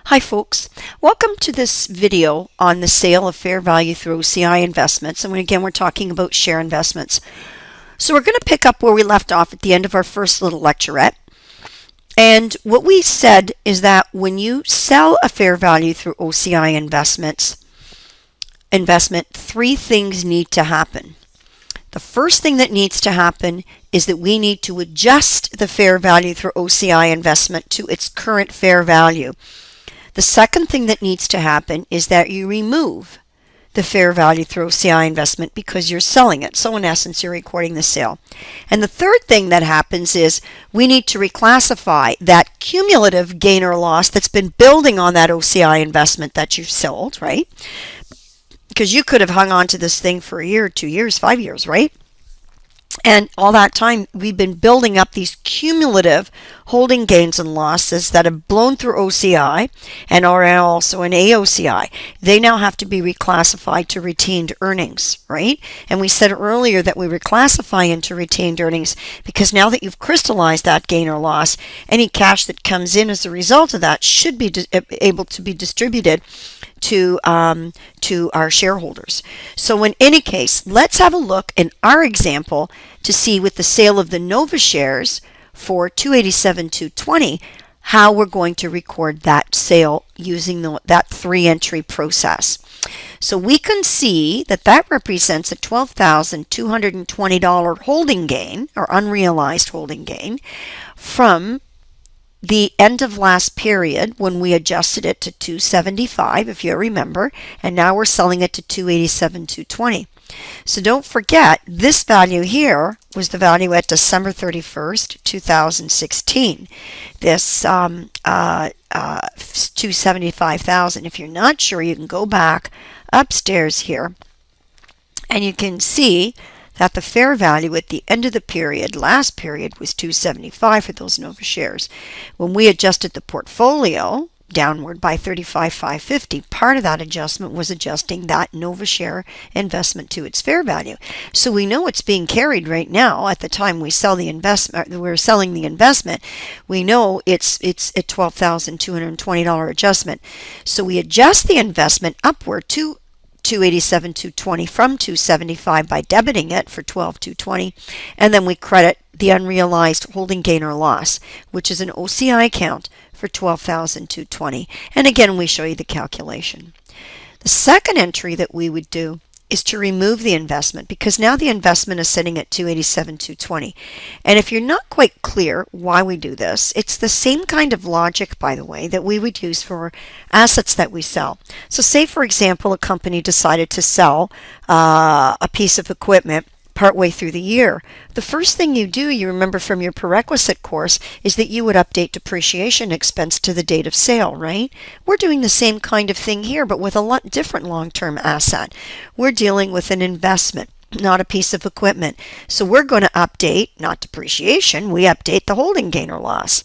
Hi folks, welcome to this video on the sale of fair value through OCI investments, and again we're talking about share investments. So we're going to pick up where we left off at the end of our first little lecturette, and what we said is that when you sell a fair value through OCI investment, three things need to happen. The first thing that needs to happen is that we need to adjust the fair value through OCI investment to its current fair value. The second thing that needs to happen is that you remove the fair value through OCI investment because you're selling it. So in essence, you're recording the sale. And the third thing that happens is we need to reclassify that cumulative gain or loss that's been building on that OCI investment that you've sold, right? Because you could have hung on to this thing for a year, 2 years, 5 years, right? And all that time, we've been building up these cumulative holding gains and losses that have blown through OCI and are also in AOCI. They now have to be reclassified to retained earnings, right? And we said earlier that we reclassify into retained earnings because now that you've crystallized that gain or loss, any cash that comes in as a result of that should be able to be distributed to our shareholders. So in any case, let's have a look in our example to see with the sale of the Nova shares for $287,220 how we're going to record that sale using that three-entry process. So we can see that that represents a $12,220 holding gain or unrealized holding gain from the end of last period when we adjusted it to 275, if you remember, and now we're selling it to 287,220. So don't forget, this value here was the value at December 31st, 2016. This 275,000. If you're not sure, you can go back upstairs here and you can see that the fair value at the end of the period, last period, was 275 for those Nova shares. When we adjusted the portfolio downward by 35,550, part of that adjustment was adjusting that Nova share investment to its fair value. So we know it's being carried right now at the time we sell the investment. We're selling the investment. We know it's a $12,220 adjustment. So we adjust the investment upward to 287,220 from 275 by debiting it for 12,220, and then we credit the unrealized holding gain or loss, which is an OCI account for 12,220. And again, we show you the calculation. The second entry that we would do is to remove the investment because now the investment is sitting at 287,220. And if you're not quite clear why we do this, it's the same kind of logic, by the way, that we would use for assets that we sell. So say, for example, a company decided to sell a piece of equipment partway through the year. The first thing you do, you remember from your prerequisite course, is that you would update depreciation expense to the date of sale, right? We're doing the same kind of thing here, but with a lot different long-term asset. We're dealing with an investment, not a piece of equipment. So we're going to update, not depreciation, we update the holding gain or loss,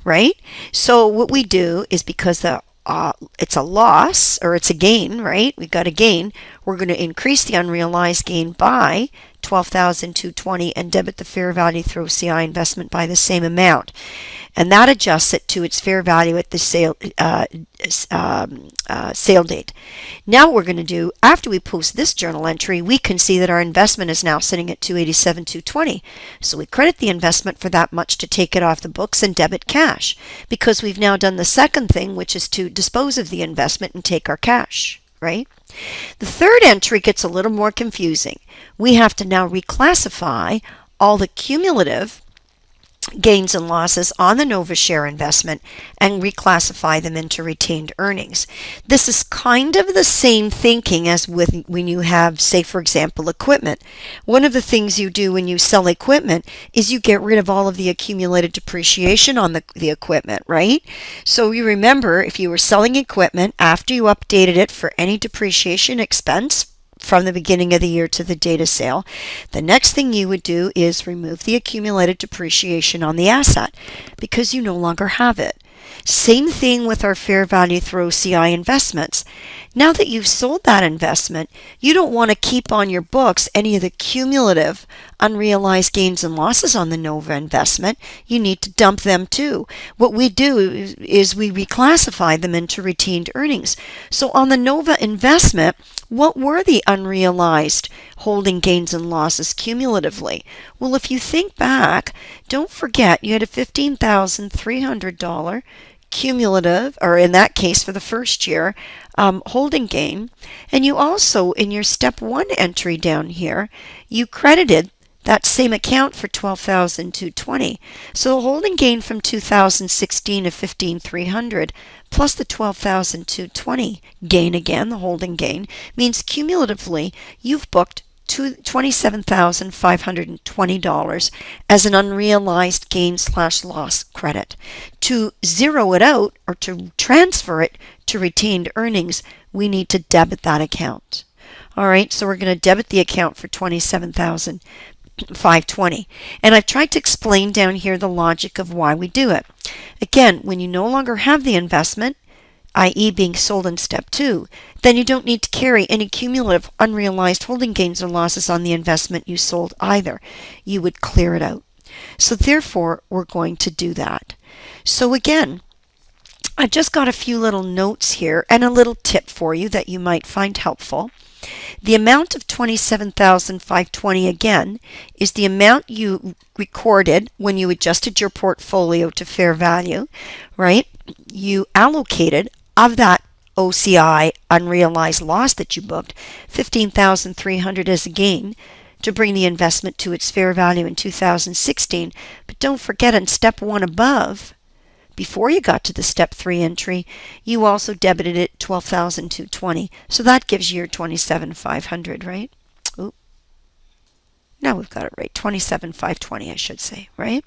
right? So what we do is because it's a loss or it's a gain, right? We've got a gain. We're going to increase the unrealized gain by 12,220 and debit the fair value through OCI investment by the same amount. And that adjusts it to its fair value at the sale date. Now what we're going to do, after we post this journal entry, we can see that our investment is now sitting at 287,220. So we credit the investment for that much to take it off the books and debit cash, because we've now done the second thing, which is to dispose of the investment and take our cash, right? The third entry gets a little more confusing. We have to now reclassify all the cumulative gains and losses on the Nova share investment and reclassify them into retained earnings. This is kind of the same thinking as with when you have, say, for example, equipment. One of the things you do when you sell equipment is you get rid of all of the accumulated depreciation on the equipment, right? So you remember, if you were selling equipment, after you updated it for any depreciation expense from the beginning of the year to the date of sale, the next thing you would do is remove the accumulated depreciation on the asset because you no longer have it. Same thing with our fair value through OCI investments. Now that you've sold that investment, you don't want to keep on your books any of the cumulative unrealized gains and losses on the NOVA investment. You need to dump them too. What we do is we reclassify them into retained earnings. So on the NOVA investment, what were the unrealized holding gains and losses cumulatively? Well, if you think back, don't forget you had a $15,300 cumulative, or in that case for the first year, holding gain. And you also, in your step 1 entry down here, you credited that same account for $12,220. So the holding gain from 2016 of $15,300 plus the $12,220 gain again, the holding gain, means cumulatively you've booked $27,520 as an unrealized gain/loss credit. To zero it out or to transfer it to retained earnings, we need to debit that account. All right, so we're going to debit the account for $27,520. And I've tried to explain down here the logic of why we do it. Again, when you no longer have the investment, i.e. being sold in step 2, then you don't need to carry any cumulative unrealized holding gains or losses on the investment you sold either. You would clear it out. So therefore, we're going to do that. So again, I just got a few little notes here and a little tip for you that you might find helpful. The amount of $27,520 again is the amount you recorded when you adjusted your portfolio to fair value, right? You allocated of that OCI unrealized loss that you booked, $15,300 as a gain to bring the investment to its fair value in 2016. But don't forget, in step 1 above, before you got to the step 3 entry, you also debited it $12,220. So that gives you your $27,500, right? Oop. Now we've got it right. $27,520, I should say, right?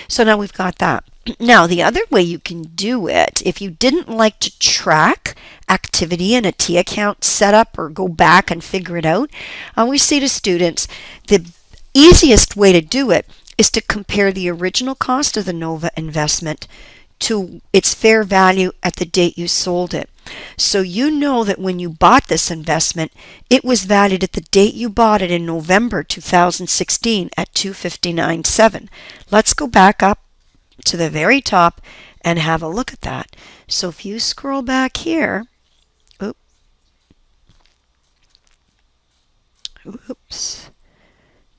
So now we've got that. Now, the other way you can do it, if you didn't like to track activity in a T account setup or go back and figure it out, we say to students, the easiest way to do it is to compare the original cost of the NOVA investment to its fair value at the date you sold it. So you know that when you bought this investment, it was valued at the date you bought it in November 2016 at $259.7. Let's go back up to the very top and have a look at that. So if you scroll back here, oops,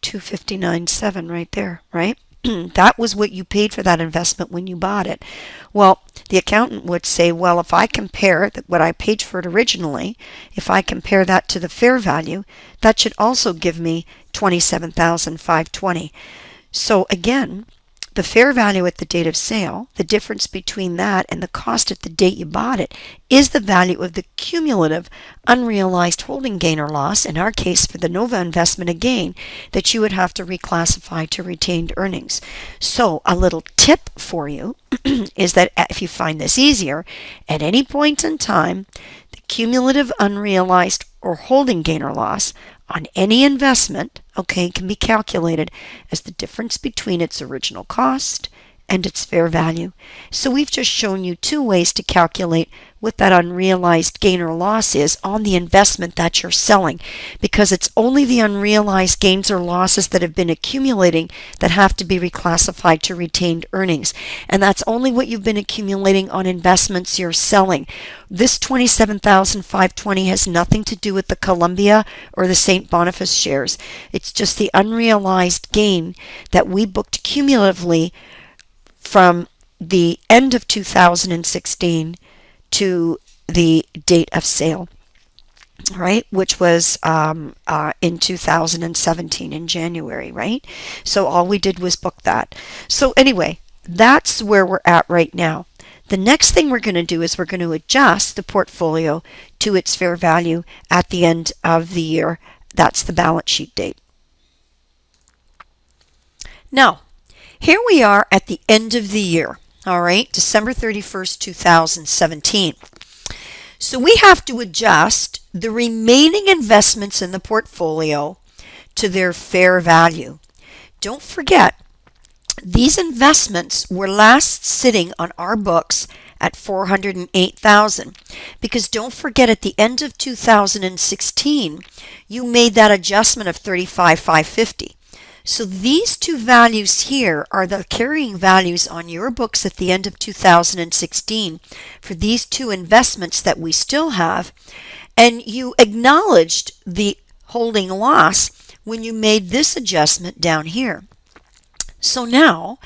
259.7 right there, right? That was what you paid for that investment when you bought it. Well, the accountant would say, well, if I compare what I paid for it originally, if I compare that to the fair value, that should also give me $27,520. So again, the fair value at the date of sale, the difference between that and the cost at the date you bought it, is the value of the cumulative unrealized holding gain or loss, in our case for the NOVA investment again, that you would have to reclassify to retained earnings. So a little tip for you is that if you find this easier, at any point in time, the cumulative unrealized or holding gain or loss on any investment, okay, can be calculated as the difference between its original cost and its fair value. So we've just shown you 2 ways to calculate what that unrealized gain or loss is on the investment that you're selling, because it's only the unrealized gains or losses that have been accumulating that have to be reclassified to retained earnings. And that's only what you've been accumulating on investments you're selling. This $27,520 has nothing to do with the Columbia or the St. Boniface shares. It's just the unrealized gain that we booked cumulatively from the end of 2016 to the date of sale, right, which was in 2017 in January, right? So all we did was book that. So anyway, that's where we're at right now. The next thing we're going to do is we're going to adjust the portfolio to its fair value at the end of the year. That's the balance sheet date. Now, here we are at the end of the year, all right, December 31st, 2017. So we have to adjust the remaining investments in the portfolio to their fair value. Don't forget These investments were last sitting on our books at $408,000 because don't forget at the end of 2016 you made that adjustment of $35,550. So these two values here are the carrying values on your books at the end of 2016 for these two investments that we still have, and you acknowledged the holding loss when you made this adjustment down here. So now,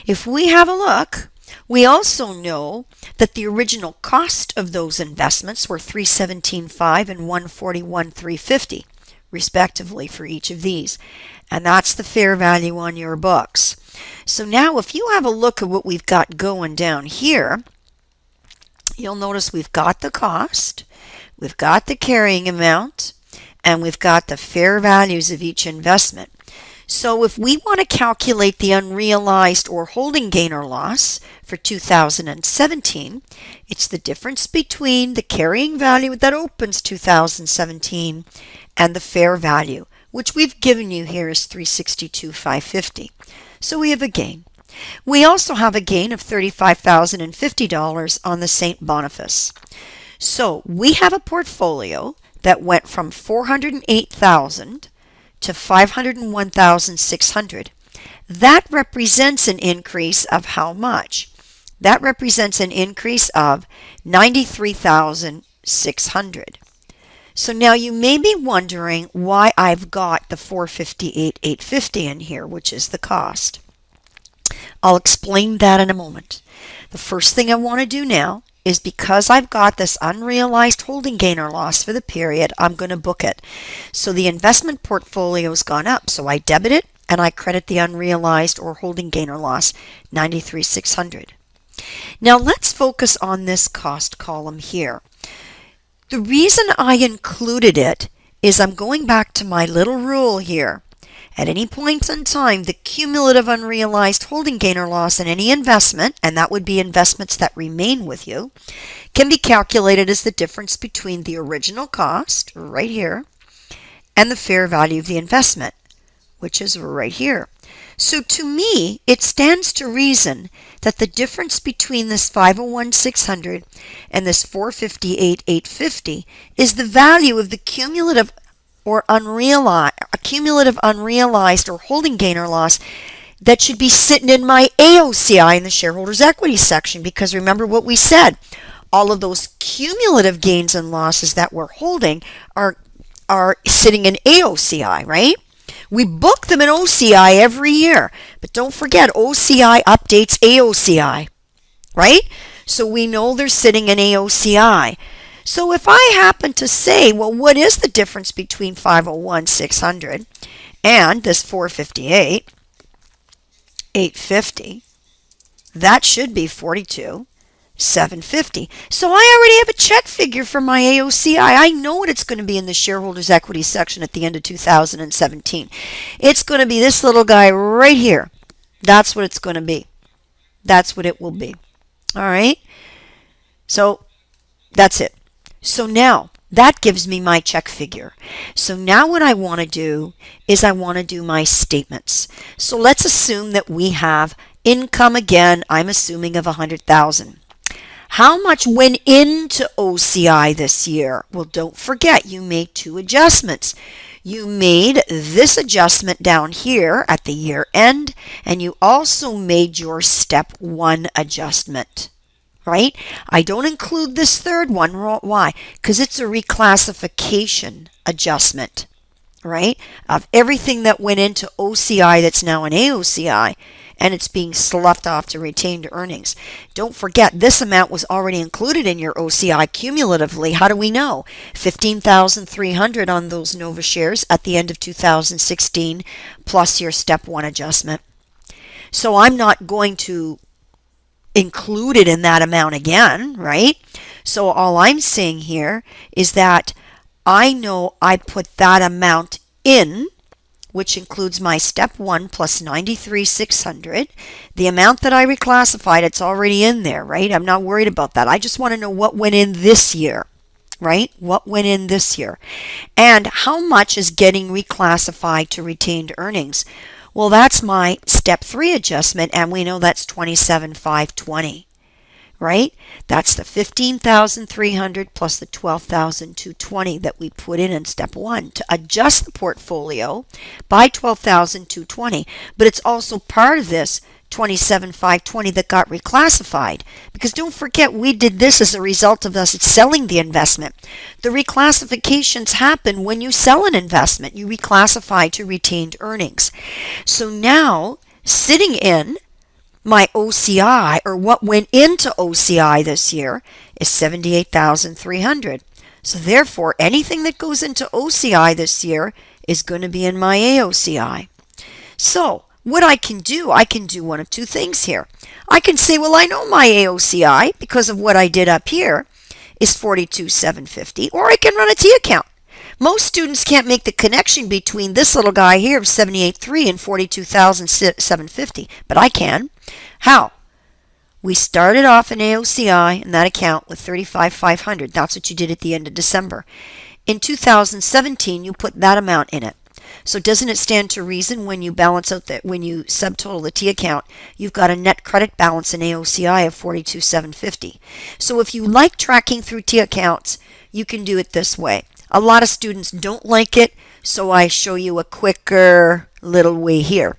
if we have a look, we also know that the original cost of those investments were $317,500 and $141,350, respectively, for each of these. And that's the fair value on your books. So now if you have a look at what we've got going down here, you'll notice we've got the cost, we've got the carrying amount, and we've got the fair values of each investment. So if we want to calculate the unrealized or holding gain or loss for 2017, it's the difference between the carrying value that opens 2017 and the fair value, which we've given you here is $362,550. So we have a gain. We also have a gain of $35,050 on the St. Boniface. So we have a portfolio that went from $408,000 to $501,600. That represents an increase of how much? That represents an increase of $93,600. So now you may be wondering why I've got the $458,850 in here, which is the cost. I'll explain that in a moment. The first thing I want to do now is because I've got this unrealized holding gain or loss for the period, I'm going to book it. So the investment portfolio has gone up. So I debit it and I credit the unrealized or holding gain or loss, $93,600. Now let's focus on this cost column here. The reason I included it is I'm going back to my little rule here. At any point in time, the cumulative unrealized holding gain or loss in any investment, and that would be investments that remain with you, can be calculated as the difference between the original cost, right here, and the fair value of the investment, which is right here. So to me, it stands to reason that the difference between this $501,600 and this $458,850 is the value of the cumulative unrealized or holding gain or loss that should be sitting in my AOCI in the shareholders equity section, because remember what we said, all of those cumulative gains and losses that we're holding are sitting in AOCI, right? We book them in OCI every year, but don't forget OCI updates AOCI, right? So we know they're sitting in AOCI. So if I happen to say, well, what is the difference between $501,600 and this $458,850? That should be $42,750. So I already have a check figure for my AOCI. I know what it's going to be in the shareholders equity section at the end of 2017. It's going to be this little guy right here. That's what it's going to be. That's what it will be. All right. So that's it. So now that gives me my check figure. So now what I want to do is I want to do my statements. So let's assume that we have income again, I'm assuming of $100,000. How much went into OCI this year? Well, don't forget you made two adjustments. You made this adjustment down here at the year end, and you also made your step 1 adjustment. Right? I don't include this third one. Why? Because it's a reclassification adjustment, right? Of everything that went into OCI that's now in AOCI, and it's being sloughed off to retained earnings. Don't forget, this amount was already included in your OCI cumulatively. How do we know? $15,300 on those Nova shares at the end of 2016, plus your step 1 adjustment. So I'm not going to included in that amount again, right? So all I'm saying here is that I know I put that amount in, which includes my step 1 plus $93,600. The amount that I reclassified, it's already in there, right? I'm not worried about that. I just want to know what went in this year, right? What went in this year? And how much is getting reclassified to retained earnings? Well, that's my step 3 adjustment, and we know that's 27,520. Right? That's the 15,300 plus the 12,220 that we put in step 1 to adjust the portfolio by 12,220. But it's also part of this 27,520 that got reclassified, because don't forget, we did this as a result of us selling the investment. The reclassifications happen when you sell an investment. You reclassify to retained earnings. So now, sitting in my OCI, or what went into OCI this year, is 78,300. So therefore, anything that goes into OCI this year is going to be in my AOCI. So what I can do one of two things here. I can say, well, I know my AOCI because of what I did up here is 42,750, or I can run a T account. Most students can't make the connection between this little guy here of 78,300 and 42,750, but I can. How? We started off in AOCI in that account with 35,500. That's what you did at the end of December. In 2017, you put that amount in it. So doesn't it stand to reason when you balance out that, when you subtotal the T account, you've got a net credit balance in AOCI of 42,750. So if you like tracking through T accounts, you can do it this way. A lot of students don't like it, so I show you a quicker little way here,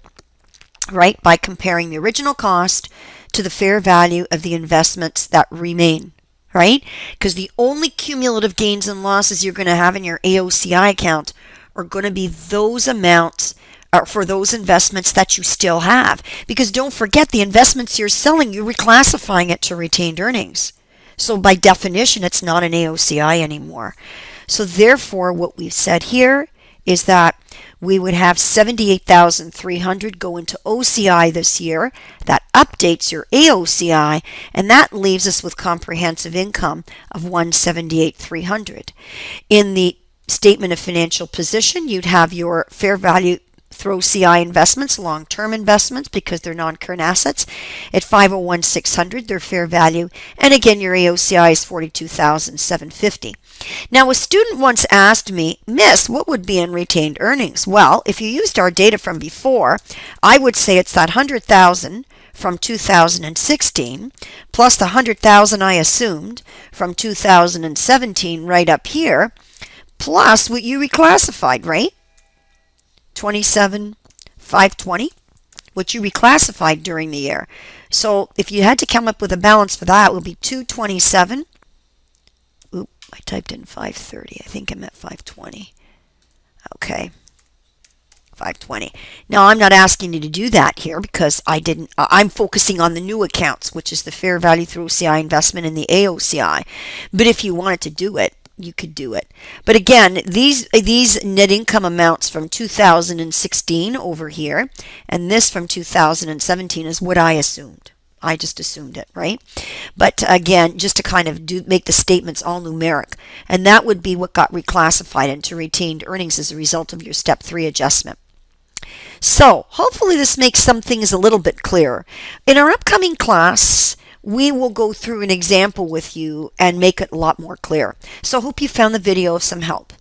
right? By comparing the original cost to the fair value of the investments that remain, right? Because the only cumulative gains and losses you're going to have in your AOCI account are going to be those amounts for those investments that you still have. Because don't forget, the investments you're selling, you're reclassifying it to retained earnings. So by definition, it's not an AOCI anymore. So therefore, what we've said here is that we would have 78,300 go into OCI this year. That updates your AOCI, and that leaves us with comprehensive income of 178,300. In the statement of financial position, you'd have your fair value through OCI investments, long-term investments, because they're non-current assets, at 501,600, their fair value, and again your AOCI is 42,750. Now a student once asked me, Miss, what would be in retained earnings? Well, if you used our data from before, I would say it's that 100,000 from 2016 plus the 100,000 I assumed from 2017 right up here, plus what you reclassified, right? 27,520, what you reclassified during the year. So if you had to come up with a balance for that, it would be 227. Oop, I typed in 530. I think I'm at 520. Okay, 520. Now I'm not asking you to do that here because I'm focusing on the new accounts, which is the fair value through OCI investment and the AOCI. But if you wanted to do it, you could do it. But again, these net income amounts from 2016 over here, and this from 2017 is what I assumed. I just assumed it, right? But again, just to kind of make the statements all numeric, and that would be what got reclassified into retained earnings as a result of your step 3 adjustment. So hopefully this makes some things a little bit clearer. In our upcoming class, we will go through an example with you and make it a lot more clear. So I hope you found the video of some help.